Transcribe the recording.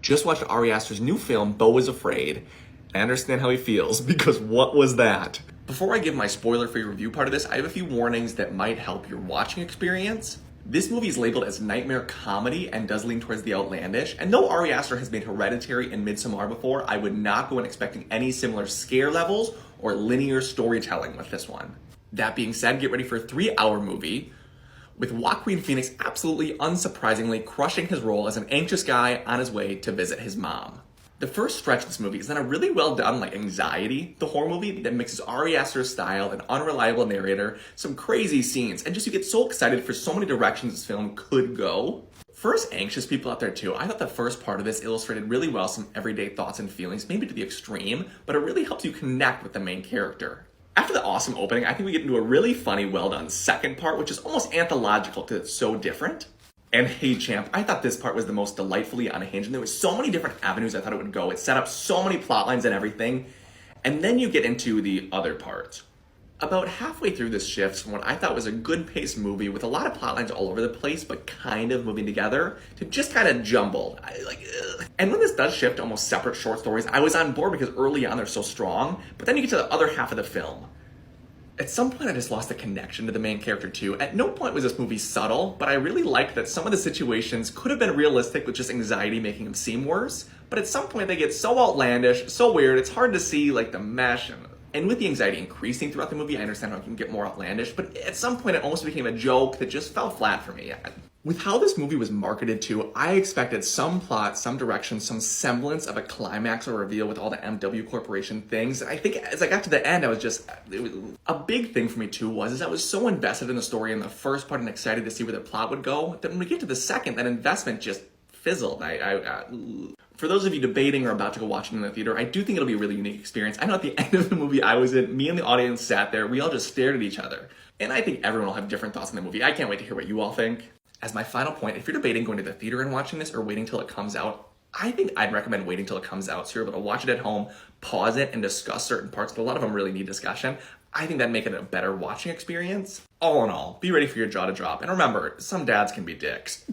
Just watched Ari Aster's new film, Beau is Afraid. I understand how he feels, because what was that? Before I give my spoiler-free review part of this, I have a few warnings that might help your watching experience. This movie is labeled as nightmare comedy and does lean towards the outlandish, and though Ari Aster has made Hereditary and Midsommar before, I would not go in expecting any similar scare levels or linear storytelling with this one. That being said, get ready for a 3-hour movie with Joaquin Phoenix absolutely unsurprisingly crushing his role as an anxious guy on his way to visit his mom. The first stretch of this movie is then a really well done anxiety, the horror movie that mixes Ari Aster's style, an unreliable narrator, some crazy scenes, and just you get so excited for so many directions this film could go. For us anxious people out there too, I thought the first part of this illustrated really well some everyday thoughts and feelings, maybe to the extreme, but it really helps you connect with the main character. After the awesome opening, I think we get into a really funny, well-done second part, which is almost anthological because it's so different. And hey champ, I thought this part was the most delightfully unhinged, and there was so many different avenues I thought it would go. It set up so many plot lines and everything, and then you get into the other part. About halfway through this shifts from what I thought was a good paced movie with a lot of plot lines all over the place, but kind of moving together, to just kind of jumbled. And when this does shift to almost separate short stories, I was on board because early on they're so strong, but then you get to the other half of the film. At some point I just lost the connection to the main character too. At no point was this movie subtle, but I really liked that some of the situations could have been realistic with just anxiety making them seem worse, but at some point they get so outlandish, so weird, it's hard to see the mesh. And with the anxiety increasing throughout the movie, I understand how it can get more outlandish, but at some point it almost became a joke that just fell flat for me. With how this movie was marketed to, I expected some plot, some direction, some semblance of a climax or reveal with all the MW Corporation things. And I think as I got to the end, a big thing for me too was I was so invested in the story in the first part and excited to see where the plot would go, that when we get to the second, that investment just fizzled. For those of you debating or about to go watch it in the theater, I do think it'll be a really unique experience. I know at the end of the movie I was in, me and the audience sat there, we all just stared at each other. And I think everyone will have different thoughts on the movie. I can't wait to hear what you all think. As my final point, if you're debating going to the theater and watching this or waiting till it comes out, I think I'd recommend waiting till it comes out so you're able to watch it at home, pause it, and discuss certain parts, but a lot of them really need discussion. I think that'd make it a better watching experience. All in all, be ready for your jaw to drop. And remember, some dads can be dicks.